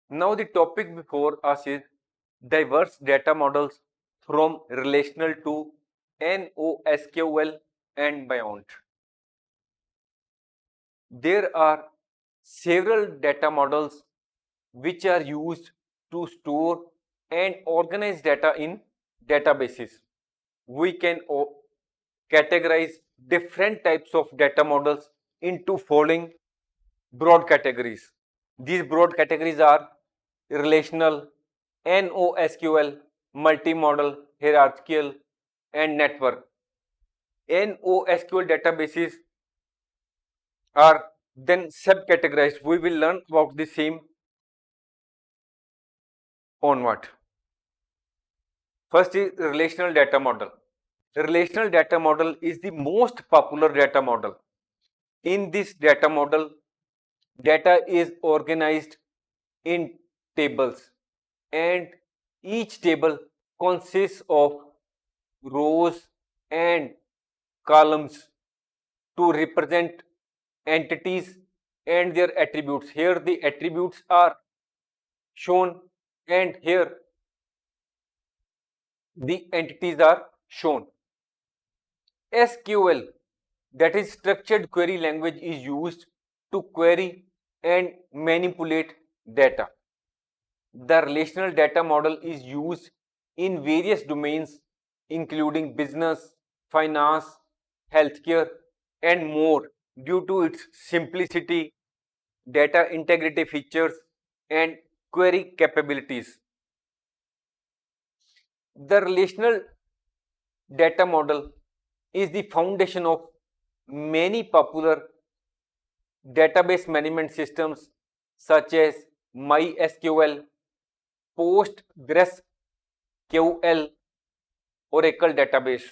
Now the topic before us is diverse data models from relational to NoSQL and beyond. There are several data models which are used to store and organize data in databases. We can categorize different types of data models into following broad categories. These broad categories are relational, NoSQL, multimodal, hierarchical, and network. NoSQL databases are then subcategorized. We will learn about the same onward. First is relational data model. Relational data model is the most popular data model. In this data model, data is organized in tables and each table consists of rows and columns to represent entities and their attributes. Here the attributes are shown and here the entities are shown. SQL, that is structured query language, is used to query and manipulate data. The relational data model is used in various domains including business, finance, healthcare and more due to its simplicity, data integrity features and query capabilities. The relational data model is the foundation of many popular database management systems such as MySQL, PostgreSQL, Oracle database.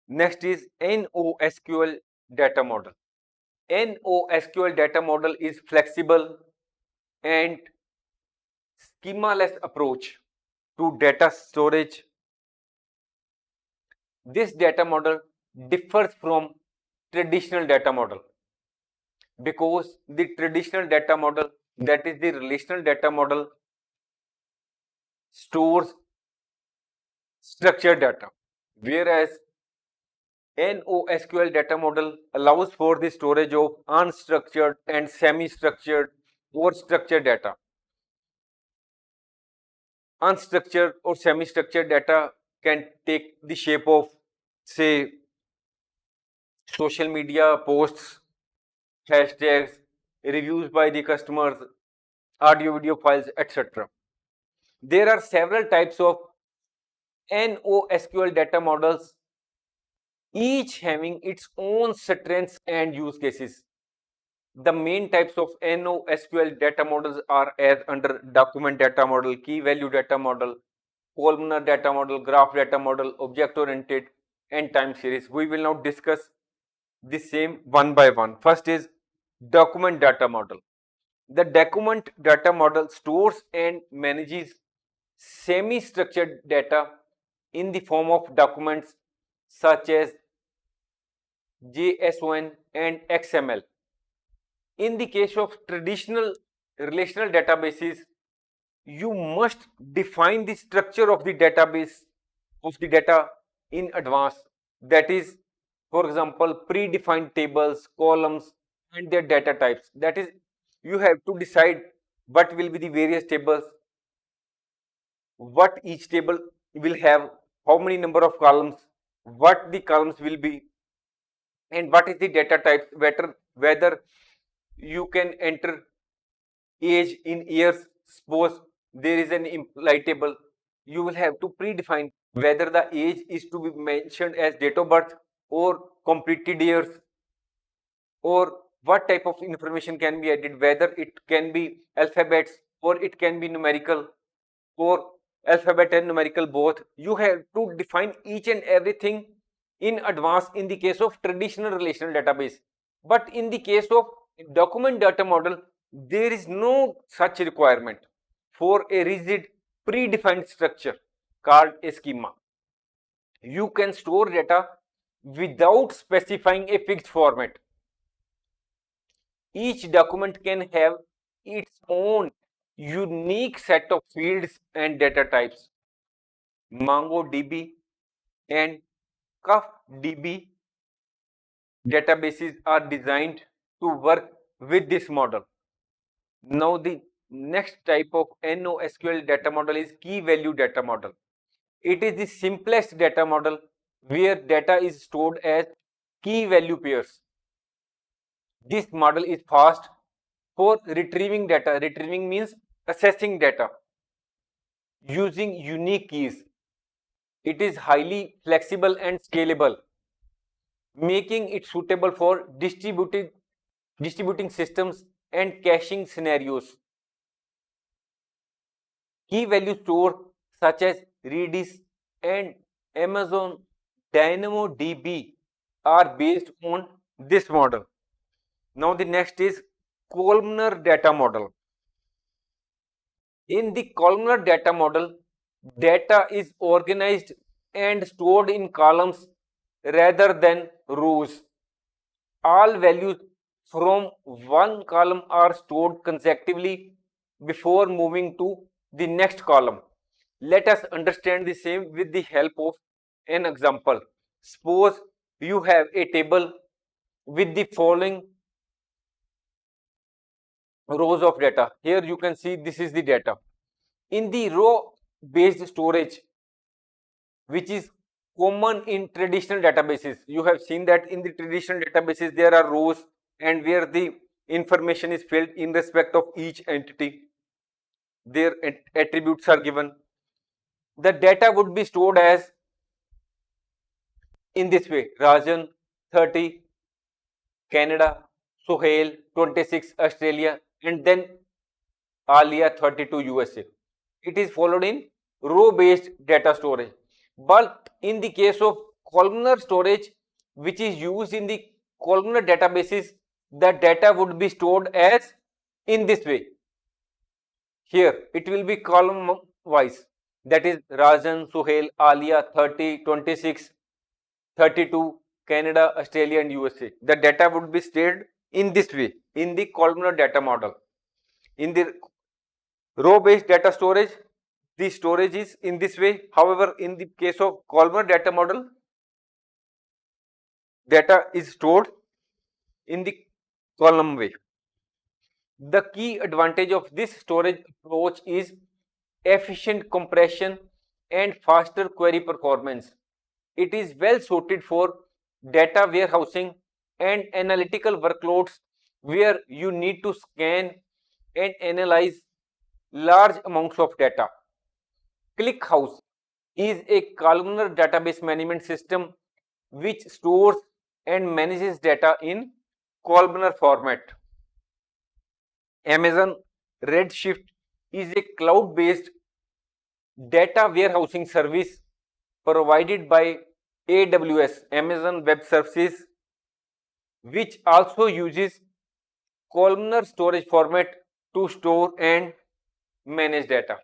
Next is NoSQL data model. NoSQL data model is flexible and schema-less approach to data storage. This data model differs from traditional data model because the traditional data model, that is the relational data model, stores structured data, whereas NoSQL data model allows for the storage of unstructured and semi-structured or structured data. Unstructured or semi-structured data can take the shape of, say, social media posts, hashtags, reviews by the customers, audio video files, etc. There are several types of NoSQL data models, each having its own strengths and use cases. The main types of NoSQL data models are as under document data model, key value data model, columnar data model, graph data model, object oriented and time series. We will now discuss the same one by one. First is document data model. The document data model stores and manages semi-structured data in the form of documents such as JSON and XML. In the case of traditional relational databases, you must define the structure of the database of the data in advance. That is, for example, predefined tables, columns and their data types. That is, you have to decide what will be the various tables, what each table will have, how many number of columns, what the columns will be, and what is the data types, whether you can enter age in years. Suppose there is an implied table, you will have to predefine whether the age is to be mentioned as date of birth or completed years, or what type of information can be added, whether it can be alphabets or it can be numerical, or alphabet and numerical both. You have to define each and everything in advance in the case of traditional relational database. But in the case of document data model, there is no such requirement for a rigid predefined structure called a schema. You can store data without specifying a fixed format. Each document can have its own unique set of fields and data types. MongoDB and CuffDB databases are designed to work with this model. Now the next type of NoSQL data model is key value data model. It is the simplest data model where data is stored as key value pairs. This model is fast for retrieving data. Retrieving means accessing data using unique keys. It is highly flexible and scalable, making it suitable for distributing systems and caching scenarios. Key value store such as Redis and Amazon DynamoDB are based on this model. Now the next is columnar data model. In the columnar data model, data is organized and stored in columns rather than rows. All values from one column are stored consecutively before moving to the next column. Let us understand the same with the help of an example. Suppose you have a table with the following rows of data. Here you can see this is the data. In the row based storage, which is common in traditional databases, you have seen that in the traditional databases there are rows and where the information is filled in respect of each entity, their attributes are given. The data would be stored as in this way: Rajan 30, Canada, Sohail 26, Australia, and then Alia 32, USA. It is followed in row based data storage. But in the case of columnar storage, which is used in the columnar databases, the data would be stored as in this way. Here it will be column wise, that is Rajan, Suhail, Alia 30, 26, 32, Canada, Australia and USA. The data would be stored in this way in the columnar data model. In the row based data storage, the storage is in this way. However, in the case of columnar data model, data is stored in the column way. The key advantage of this storage approach is efficient compression and faster query performance. It is well suited for data warehousing and analytical workloads where you need to scan and analyze large amounts of data. ClickHouse is a columnar database management system which stores and manages data in columnar format. Amazon Redshift is a cloud-based data warehousing service provided by AWS, Amazon Web Services, which also uses columnar storage format to store and manage data.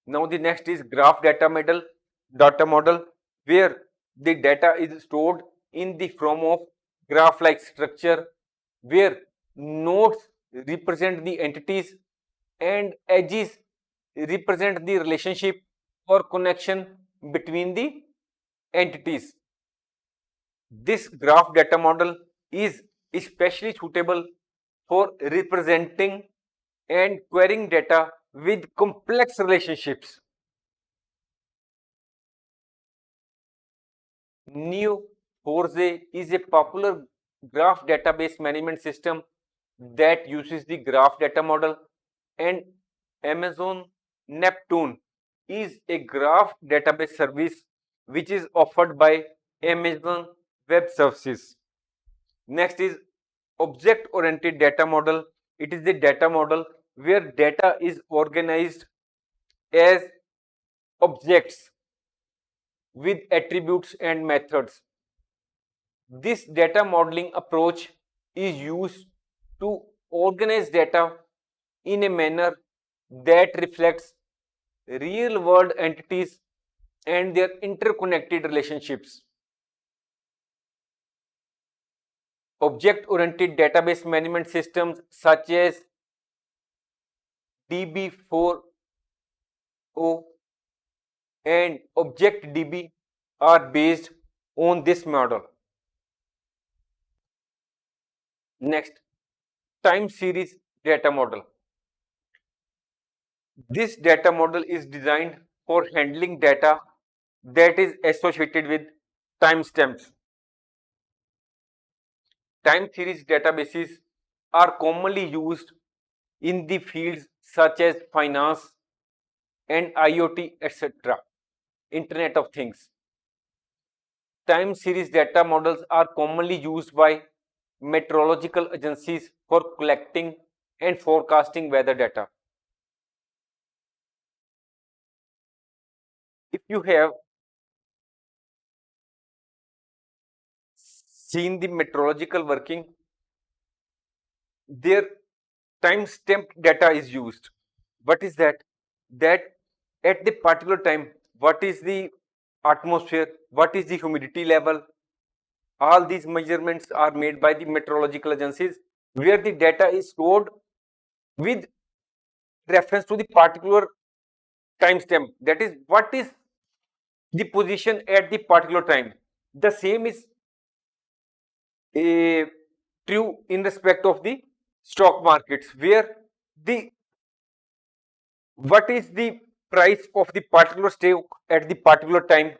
Now the next is graph data model, where the data is stored in the form of graph like structure, where nodes represent the entities and edges represent the relationship or connection between the entities. This graph data model is especially suitable for representing and querying data with complex relationships. Neo4j is a popular graph database management system that uses the graph data model, and Amazon Neptune is a graph database service which is offered by Amazon Web Services. Next is object oriented data model. It is the data model where data is organized as objects with attributes and methods. This data modeling approach is used to organize data in a manner that reflects real world entities and their interconnected relationships. object-oriented database management systems such as DB4O and ObjectDB are based on this model. Next, time series data model. This data model is designed for handling data that is associated with timestamps. Time series databases are commonly used in the fields such as finance and IoT, etc. Internet of Things. Time series data models are commonly used by meteorological agencies for collecting and forecasting weather data. If you have seen the meteorological working, their timestamp data is used. What is that? That at the particular time, what is the atmosphere, what is the humidity level, all these measurements are made by the meteorological agencies, where the data is stored with reference to the particular timestamp. That is, what is the position at the particular time. The same is true in respect of the stock markets, where the what is the price of the particular stock at the particular time,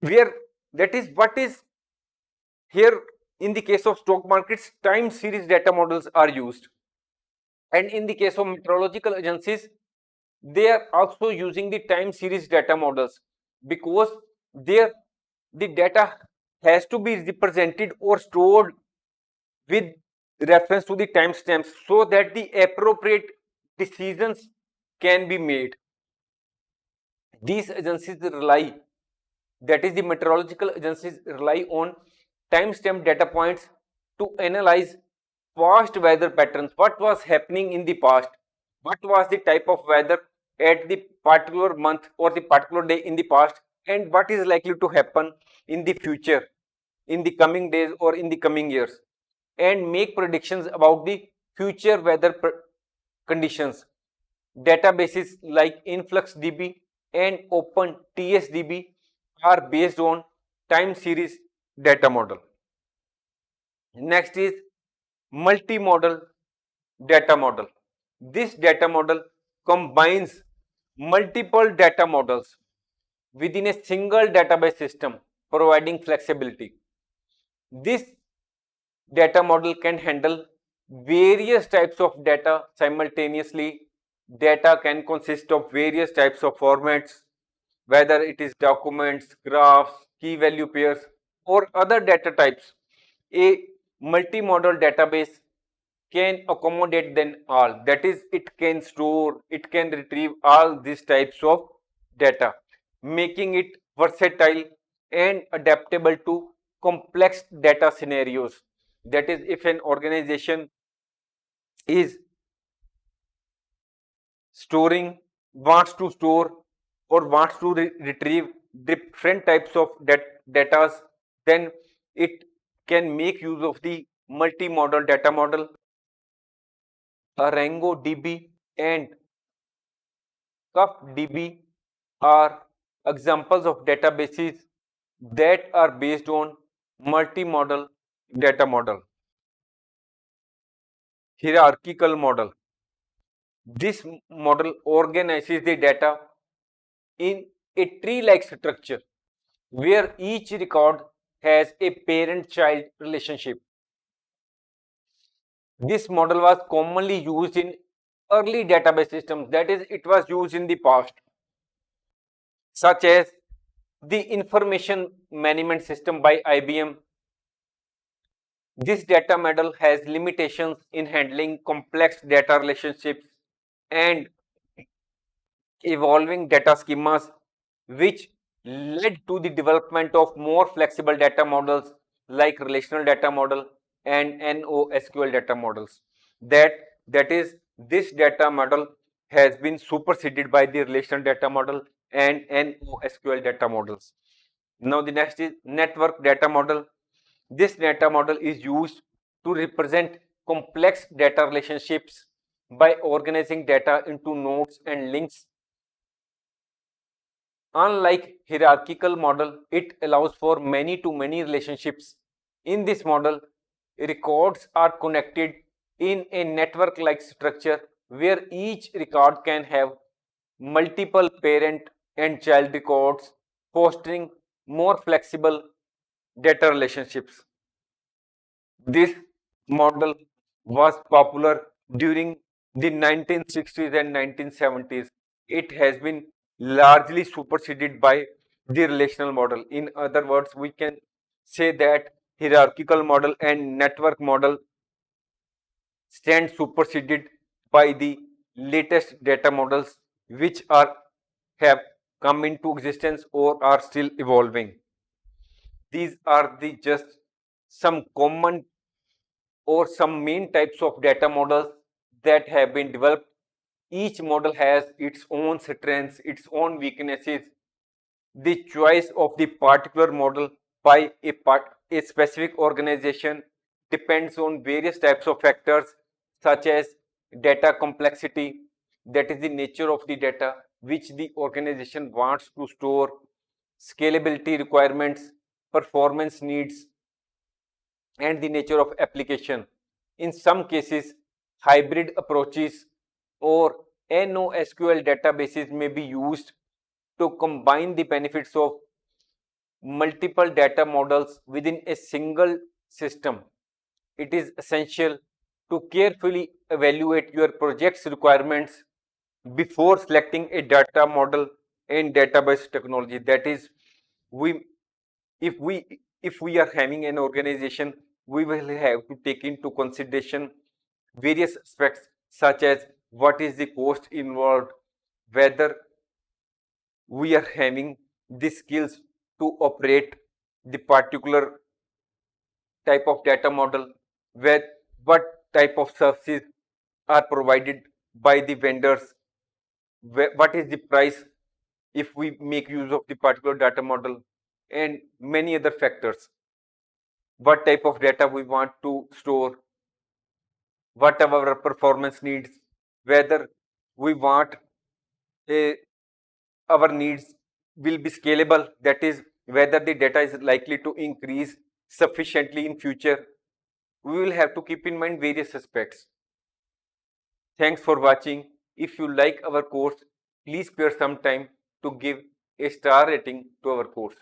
where that is what is here. In the case of stock markets, time series data models are used, and in the case of meteorological agencies, they are also using the time series data models, because there the data has to be represented or stored with reference to the timestamps, so that the appropriate decisions can be made. These agencies rely, that is the meteorological agencies rely on timestamp data points to analyze past weather patterns. What was happening in the past? What was the type of weather at the particular month or the particular day in the past, and what is likely to happen in the future, in the coming days or in the coming years, and make predictions about the future weather conditions. Databases like InfluxDB and OpenTSDB are based on time series data model. Next is multimodal data model. This data model combines multiple data models within a single database system, providing flexibility. This data model can handle various types of data simultaneously. Data can consist of various types of formats, whether it is documents, graphs, key value pairs, or other data types. A multimodal database can accommodate them all. That is, it can store, it can retrieve all these types of data, making it versatile and adaptable to complex data scenarios. That is, if an organization is storing, wants to store or wants to retrieve different types of data, then it can make use of the multimodal data model. ArangoDB and CuffDB are examples of databases that are based on multimodal data model. Hierarchical model. This model organizes the data in a tree-like structure, where each record has a parent-child relationship. This model was commonly used in early database systems, that is, it was used in the past, such as the information management system by IBM. This data model has limitations in handling complex data relationships and evolving data schemas, which led to the development of more flexible data models like relational data model and NoSQL data models. That is, this data model has been superseded by the relational data model and NoSQL data models. Now the next is network data model. This data model is used to represent complex data relationships by organizing data into nodes and links. Unlike hierarchical model, it allows for many-to-many relationships. In this model, records are connected in a network-like structure where each record can have multiple parent and child records, fostering more flexible data relationships. This model was popular during the 1960s and 1970s. It has been largely superseded by the relational model. In other words, we can say that hierarchical model and network model stand superseded by the latest data models which are have come into existence or are still evolving. These are the just some common or some main types of data models that have been developed. Each model has its own strengths, its own weaknesses. The choice of the particular model by a specific organization depends on various types of factors such as data complexity, that is the nature of the data which the organization wants to store, scalability requirements, performance needs, and the nature of application. In some cases, hybrid approaches or NoSQL databases may be used to combine the benefits of multiple data models within a single system. It is essential to carefully evaluate your project's requirements before selecting a data model and database technology. That is, we if we if we are having an organization, we will have to take into consideration various aspects such as what is the cost involved, whether we are having the skills to operate the particular type of data model, where what type of services are provided by the vendors, what is the price if we make use of the particular data model, and many other factors. What type of data we want to store, what our performance needs, whether we want a, our needs will be scalable, that is whether the data is likely to increase sufficiently in future. We will have to keep in mind various aspects. Thanks for watching. If you like our course, please spare some time to give a star rating to our course.